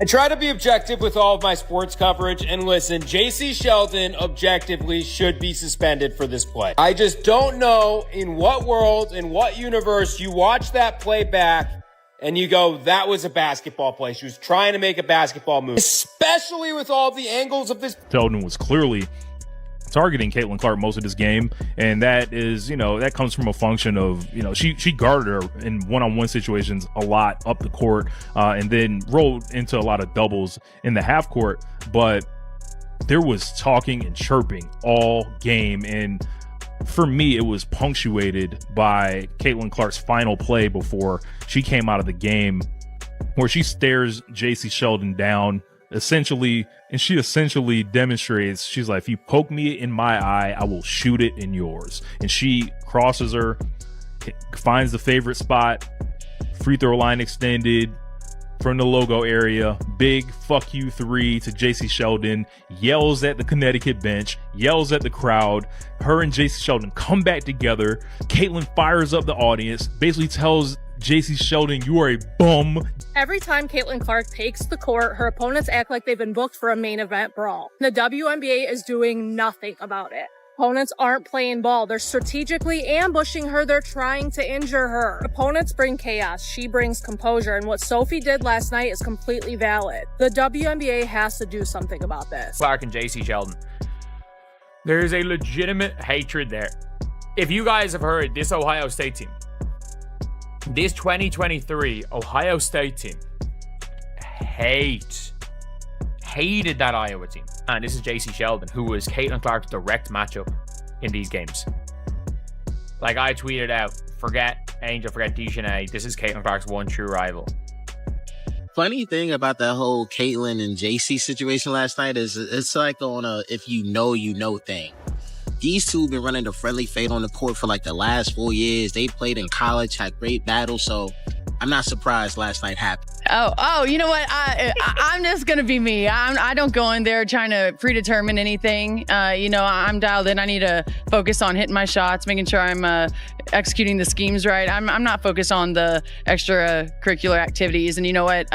I try to be objective with all of my sports coverage, and listen, Jacy Sheldon objectively should be suspended for this play. I just don't know in what world, in what universe you watch that play back and you go, that was a basketball play. She was trying to make a basketball move, especially with all the angles of this. Sheldon was clearly targeting Caitlin Clark most of this game, and that is, that comes from a function of, she guarded her in one-on-one situations a lot up the court, and then rolled into a lot of doubles in the half court. But there was talking and chirping all game, and for me, it was punctuated by Caitlin Clark's final play before she came out of the game, where she stares Jacy Sheldon down, essentially demonstrates, she's like, if you poke me in my eye, I will shoot it in yours. And she crosses her, finds the favorite spot, free throw line extended from the logo area, big fuck you 3 to Jacy Sheldon, yells at the Connecticut bench, yells at the crowd. Her and Jacy Sheldon come back together. Caitlin fires up the audience, basically tells Jacy Sheldon, you are a bum. Every time Caitlin Clark takes the court, her opponents act like they've been booked for a main event brawl. The WNBA is doing nothing about it. Opponents aren't playing ball. They're strategically ambushing her. They're trying to injure her. Opponents bring chaos. She brings composure. And what Sophie did last night is completely valid. The WNBA has to do something about this. Clark and Jacy Sheldon. There's a legitimate hatred there. If you guys have heard, this Ohio State team, this 2023 Ohio State team hated that Iowa team. And this is Jacy Sheldon, who was Caitlin Clark's direct matchup in these games. Like I tweeted out, forget Angel, forget Dejanay. This is Caitlin Clark's one true rival. Funny thing about that whole Caitlin and Jacy situation last night is it's like on a if you know thing. These two have been running the friendly fade on the court for like the last 4 years. They played in college, had great battles, so I'm not surprised last night happened. Oh, you know what? I'm just going to be me. I don't go in there trying to predetermine anything. I'm dialed in. I need to focus on hitting my shots, making sure I'm executing the schemes right. I'm not focused on the extracurricular activities. And you know what?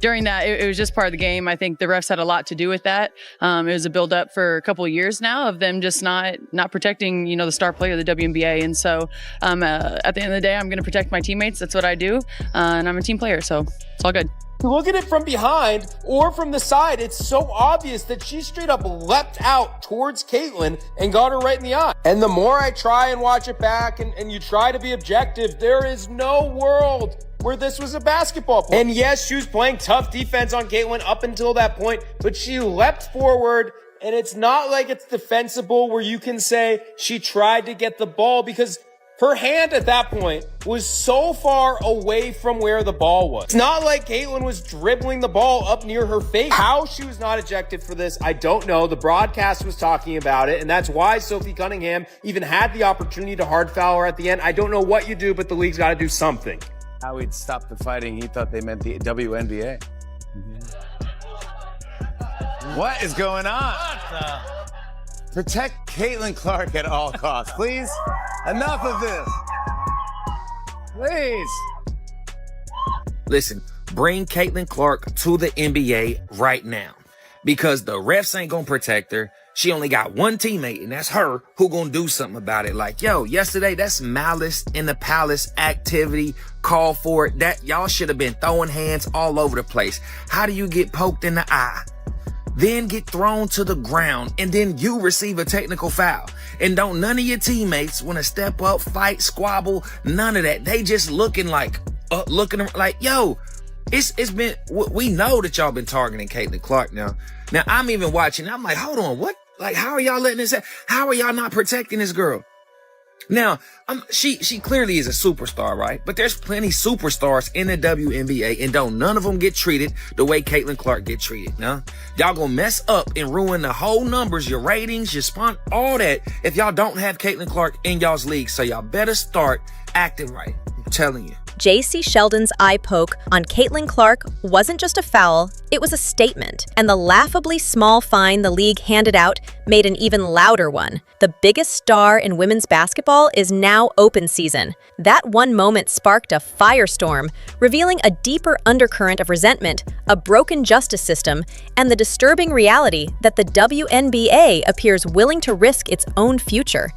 During that, it was just part of the game. I think the refs had a lot to do with that. It was a buildup for a couple of years now of them just not protecting, the star player of the WNBA. And so at the end of the day, I'm going to protect my teammates. That's what I do. And I'm a team player, so it's all good. Look at it from behind or from the side. It's so obvious that she straight up leapt out towards Caitlin and got her right in the eye. And the more I try and watch it back and you try to be objective, there is no world where this was a basketball play. And yes, she was playing tough defense on Caitlin up until that point, but she leapt forward. And it's not like it's defensible where you can say she tried to get the ball, because her hand at that point was so far away from where the ball was. It's not like Caitlin was dribbling the ball up near her face. How she was not ejected for this, I don't know. The broadcast was talking about it, and that's why Sophie Cunningham even had the opportunity to hard foul her at the end. I don't know what you do, but the league's got to do something. How he'd stop the fighting, he thought they meant the WNBA. What is going on? Protect Caitlin Clark at all costs, please. Enough of this. Please. Listen, bring Caitlin Clark to the NBA right now, because the refs ain't gonna protect her. She only got one teammate, and that's her, who gonna do something about it. Like, yesterday, that's malice in the palace activity. Call for it. That y'all should have been throwing hands all over the place. How do you get poked in the eye, then get thrown to the ground, and then you receive a technical foul? And don't none of your teammates want to step up, fight, squabble, none of that. They just looking like, it's been, we know that y'all been targeting Caitlin Clark now. Now I'm even watching, I'm like, hold on, what? Like, how are y'all letting this happen? How are y'all not protecting this girl? Now, she clearly is a superstar, right? But there's plenty superstars in the WNBA, and don't none of them get treated the way Caitlin Clark get treated. Now, y'all gonna mess up and ruin the whole numbers, your ratings, your all that, if y'all don't have Caitlin Clark in y'all's league. So y'all better start acting right. I'm telling you. Jacy Sheldon's eye poke on Caitlin Clark wasn't just a foul, it was a statement. And the laughably small fine the league handed out made an even louder one. The biggest star in women's basketball is now open season. That one moment sparked a firestorm, revealing a deeper undercurrent of resentment, a broken justice system, and the disturbing reality that the WNBA appears willing to risk its own future.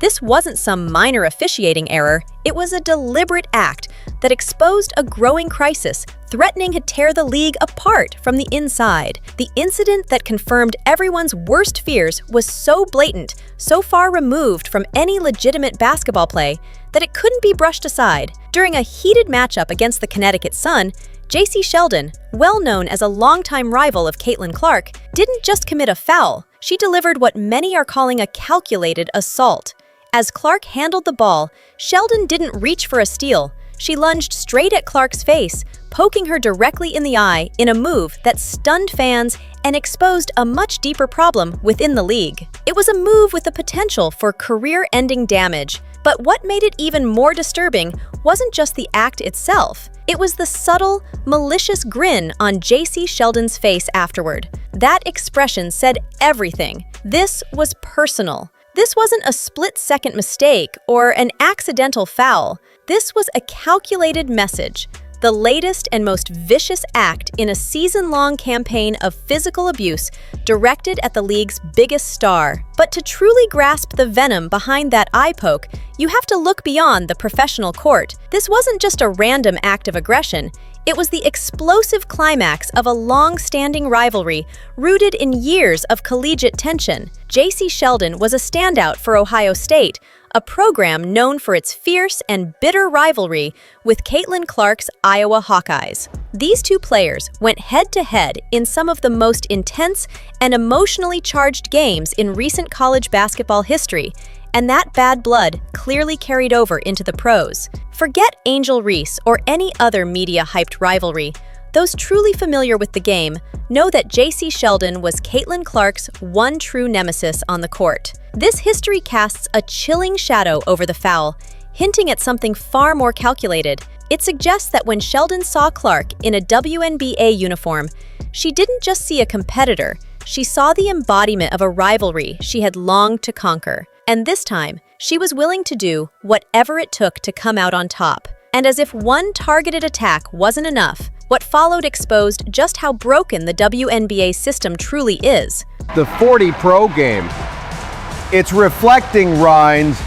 This wasn't some minor officiating error, it was a deliberate act that exposed a growing crisis, threatening to tear the league apart from the inside. The incident that confirmed everyone's worst fears was so blatant, so far removed from any legitimate basketball play, that it couldn't be brushed aside. During a heated matchup against the Connecticut Sun, Jacy Sheldon, well known as a longtime rival of Caitlin Clark, didn't just commit a foul, she delivered what many are calling a calculated assault. As Clark handled the ball, Sheldon didn't reach for a steal. She lunged straight at Clark's face, poking her directly in the eye in a move that stunned fans and exposed a much deeper problem within the league. It was a move with the potential for career-ending damage. But what made it even more disturbing wasn't just the act itself. It was the subtle, malicious grin on Jacy Sheldon's face afterward. That expression said everything. This was personal. This wasn't a split-second mistake or an accidental foul. This was a calculated message, the latest and most vicious act in a season-long campaign of physical abuse directed at the league's biggest star. But to truly grasp the venom behind that eye poke, you have to look beyond the professional court. This wasn't just a random act of aggression. It was the explosive climax of a long-standing rivalry rooted in years of collegiate tension. Jacy Sheldon was a standout for Ohio State, a program known for its fierce and bitter rivalry with Caitlin Clark's Iowa Hawkeyes. These two players went head-to-head in some of the most intense and emotionally charged games in recent college basketball history, and that bad blood clearly carried over into the pros. Forget Angel Reese or any other media-hyped rivalry. Those truly familiar with the game know that Jacy Sheldon was Caitlin Clark's one true nemesis on the court. This history casts a chilling shadow over the foul, hinting at something far more calculated. It suggests that when Sheldon saw Clark in a WNBA uniform, she didn't just see a competitor, she saw the embodiment of a rivalry she had longed to conquer. And this time, she was willing to do whatever it took to come out on top. And as if one targeted attack wasn't enough, what followed exposed just how broken the WNBA system truly is. The 40 pro game. It's reflecting Rhines.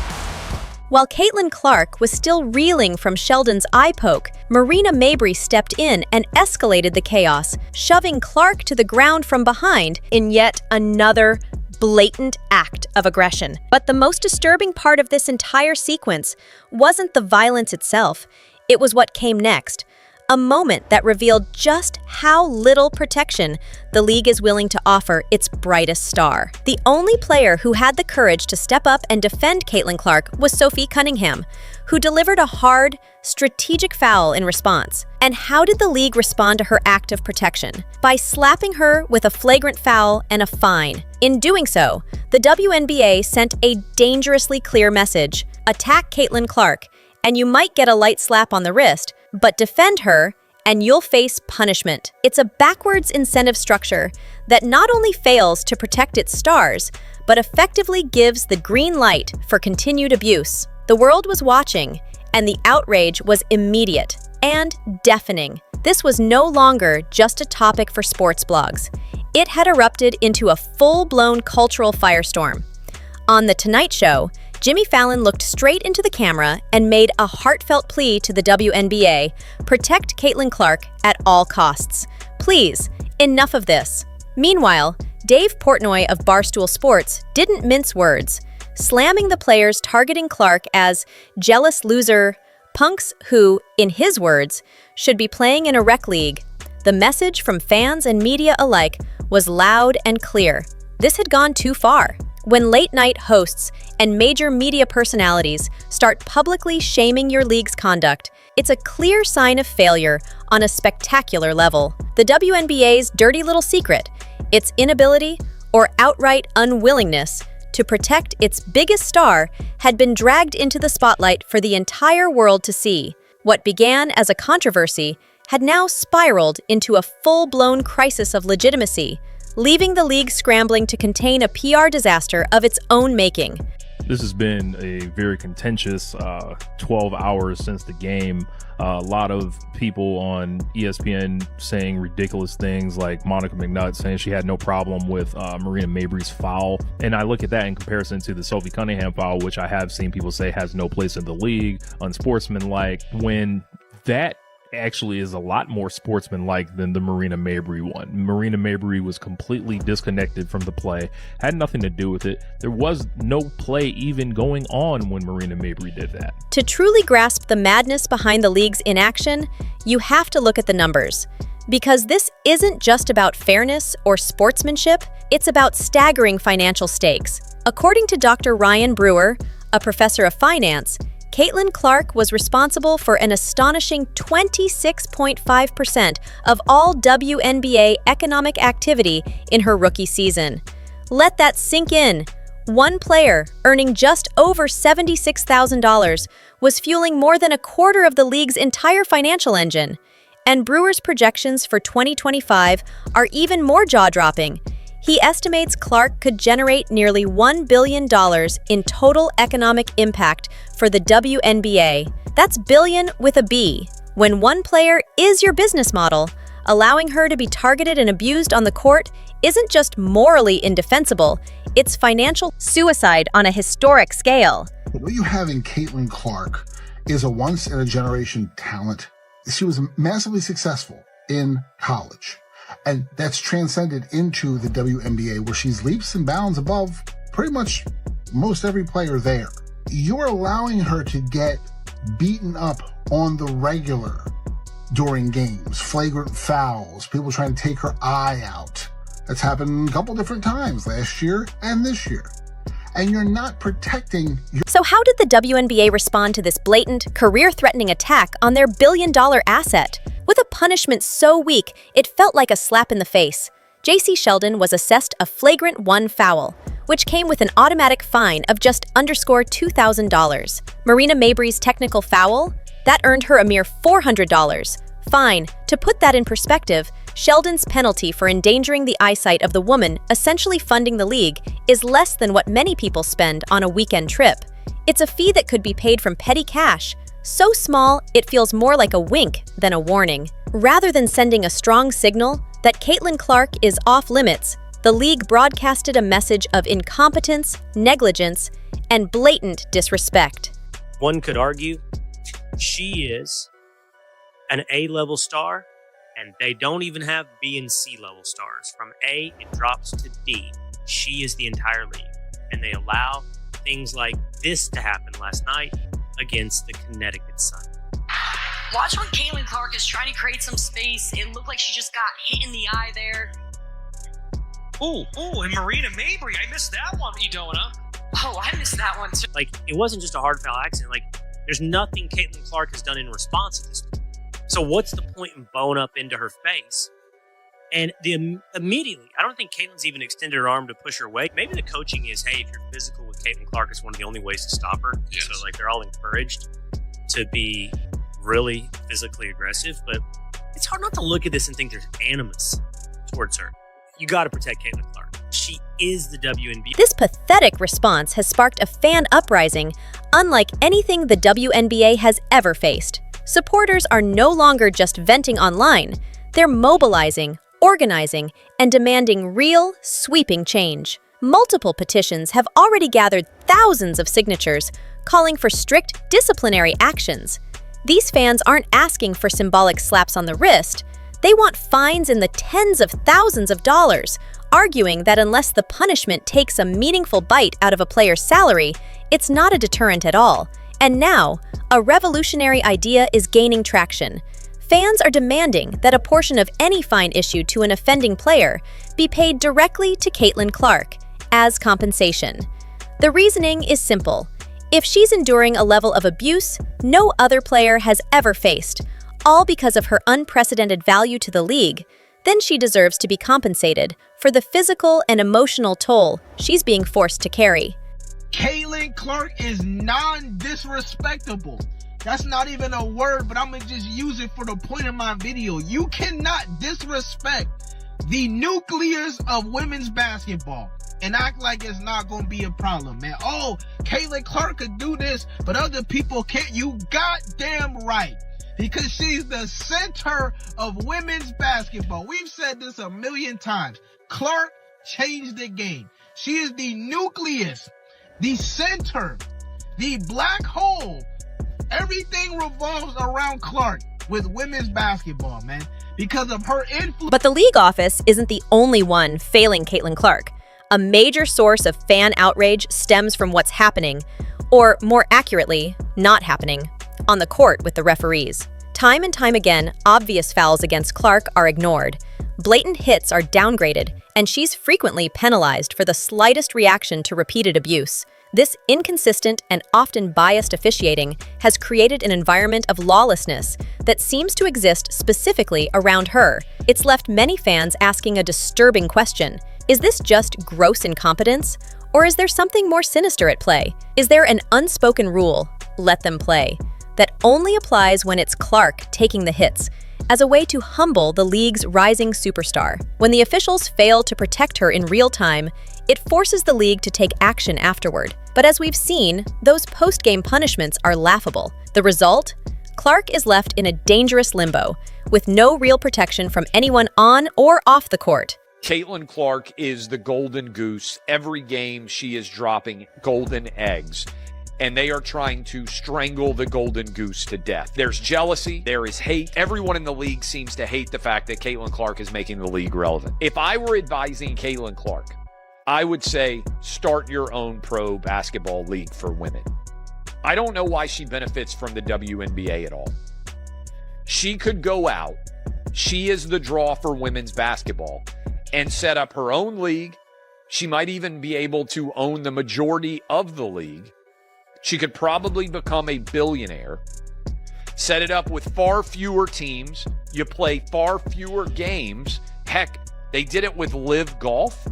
While Caitlin Clark was still reeling from Sheldon's eye poke, Marina Mabrey stepped in and escalated the chaos, shoving Clark to the ground from behind in yet another blatant act of aggression. But the most disturbing part of this entire sequence wasn't the violence itself, it was what came next. A moment that revealed just how little protection the league is willing to offer its brightest star. The only player who had the courage to step up and defend Caitlin Clark was Sophie Cunningham, who delivered a hard, strategic foul in response. And how did the league respond to her act of protection? By slapping her with a flagrant foul and a fine. In doing so, the WNBA sent a dangerously clear message: attack Caitlin Clark, and you might get a light slap on the wrist, but defend her, and you'll face punishment. It's a backwards incentive structure that not only fails to protect its stars, but effectively gives the green light for continued abuse. The world was watching, and the outrage was immediate and deafening. This was no longer just a topic for sports blogs. It had erupted into a full-blown cultural firestorm. On The Tonight Show, Jimmy Fallon looked straight into the camera and made a heartfelt plea to the WNBA: protect Caitlin Clark at all costs. Please, enough of this. Meanwhile, Dave Portnoy of Barstool Sports didn't mince words, slamming the players targeting Clark as jealous loser punks who, in his words, should be playing in a rec league. The message from fans and media alike was loud and clear. This had gone too far. When late-night hosts and major media personalities start publicly shaming your league's conduct, it's a clear sign of failure on a spectacular level. The WNBA's dirty little secret, its inability or outright unwillingness to protect its biggest star, had been dragged into the spotlight for the entire world to see. What began as a controversy had now spiraled into a full-blown crisis of legitimacy, leaving the league scrambling to contain a PR disaster of its own making. This has been a very contentious 12 hours since the game. A lot of people on ESPN saying ridiculous things, like Monica McNutt saying she had no problem with Marina Mabry's foul. And I look at that in comparison to the Sophie Cunningham foul, which I have seen people say has no place in the league, unsportsmanlike, when that actually is a lot more sportsmanlike than the Marina Mabry one. Marina Mabry was completely disconnected from the play, had nothing to do with it. There was no play even going on when Marina Mabry did that. To truly grasp the madness behind the league's inaction, you have to look at the numbers. Because this isn't just about fairness or sportsmanship, it's about staggering financial stakes. According to Dr. Ryan Brewer, a professor of finance, Caitlin Clark was responsible for an astonishing 26.5% of all WNBA economic activity in her rookie season. Let that sink in. One player, earning just over $76,000, was fueling more than a quarter of the league's entire financial engine. And Brewer's projections for 2025 are even more jaw-dropping. He estimates Clark could generate nearly $1 billion in total economic impact for the WNBA. That's billion with a B. When one player is your business model, allowing her to be targeted and abused on the court isn't just morally indefensible, it's financial suicide on a historic scale. What you have in Caitlin Clark is a once-in-a-generation talent. She was massively successful in college. And that's transcended into the WNBA, where she's leaps and bounds above pretty much most every player there. You're allowing her to get beaten up on the regular during games, flagrant fouls, people trying to take her eye out. That's happened a couple different times last year and this year. And you're not protecting your... So how did the WNBA respond to this blatant, career-threatening attack on their billion-dollar asset? With a punishment so weak, it felt like a slap in the face. Jacy Sheldon was assessed a flagrant 1 foul, which came with an automatic fine of just $2,000. Marina Mabry's technical foul? That earned her a mere $400. Fine. To put that in perspective, Sheldon's penalty for endangering the eyesight of the woman essentially funding the league is less than what many people spend on a weekend trip. It's a fee that could be paid from petty cash. So small, it feels more like a wink than a warning. Rather than sending a strong signal that Caitlin Clark is off limits, the league broadcasted a message of incompetence, negligence, and blatant disrespect. One could argue she is an A-level star, and they don't even have B and C level stars. From A, it drops to D. She is the entire league, and they allow things like this to happen last night against the Connecticut Sun. Watch when Caitlin Clark is trying to create some space. It looked like she just got hit in the eye there. Ooh, and Marina Mabry, I missed that one. You don't, huh? Oh, I missed that one too. Like, it wasn't just a hard foul accident. Like, there's nothing Caitlin Clark has done in response to this. So what's the point in bowing up into her face? And immediately, I don't think Caitlin's even extended her arm to push her away. Maybe the coaching is, hey, if you're physical with Caitlin Clark, it's one of the only ways to stop her. Yes. So, like, they're all encouraged to be really physically aggressive. But it's hard not to look at this and think there's animus towards her. You got to protect Caitlin Clark. She is the WNBA. This pathetic response has sparked a fan uprising unlike anything the WNBA has ever faced. Supporters are no longer just venting online. They're mobilizing, organizing, and demanding real, sweeping change. Multiple petitions have already gathered thousands of signatures, calling for strict disciplinary actions. These fans aren't asking for symbolic slaps on the wrist. They want fines in the tens of thousands of dollars, arguing that unless the punishment takes a meaningful bite out of a player's salary, it's not a deterrent at all. And now, a revolutionary idea is gaining traction. Fans are demanding that a portion of any fine issued to an offending player be paid directly to Caitlin Clark as compensation. The reasoning is simple. If she's enduring a level of abuse no other player has ever faced, all because of her unprecedented value to the league, then she deserves to be compensated for the physical and emotional toll she's being forced to carry. Caitlin Clark is non-disrespectable. That's not even a word, but I'm going to just use it for the point of my video. You cannot disrespect the nucleus of women's basketball and act like it's not going to be a problem, man. Oh, Caitlin Clark could do this, but other people can't. You goddamn right. Because she's the center of women's basketball. We've said this a million times. Clark changed the game. She is the nucleus, the center, the black hole. Everything revolves around Clark with women's basketball, man, because of her influence. But the league office isn't the only one failing Caitlin Clark. A major source of fan outrage stems from what's happening, or more accurately, not happening, on the court with the referees. Time and time again, obvious fouls against Clark are ignored. Blatant hits are downgraded, and she's frequently penalized for the slightest reaction to repeated abuse. This inconsistent and often biased officiating has created an environment of lawlessness that seems to exist specifically around her. It's left many fans asking a disturbing question. Is this just gross incompetence? Or is there something more sinister at play? Is there an unspoken rule, let them play, that only applies when it's Clark taking the hits, as a way to humble the league's rising superstar? When the officials fail to protect her in real time, it forces the league to take action afterward. But as we've seen, those post-game punishments are laughable. The result? Clark is left in a dangerous limbo, with no real protection from anyone on or off the court. Caitlin Clark is the golden goose. Every game she is dropping golden eggs, and they are trying to strangle the golden goose to death. There's jealousy, there is hate. Everyone in the league seems to hate the fact that Caitlin Clark is making the league relevant. If I were advising Caitlin Clark, I would say start your own pro basketball league for women. I don't know why she benefits from the WNBA at all. She could go out, she is the draw for women's basketball, and set up her own league. She might even be able to own the majority of the league. She could probably become a billionaire. Set it up with far fewer teams. You play far fewer games. Heck, they did it with Live Golf.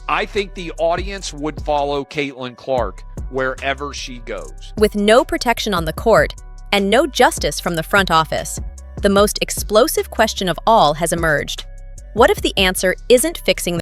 I think the audience would follow Caitlin Clark wherever she goes. With no protection on the court and no justice from the front office, the most explosive question of all has emerged. What if the answer isn't fixing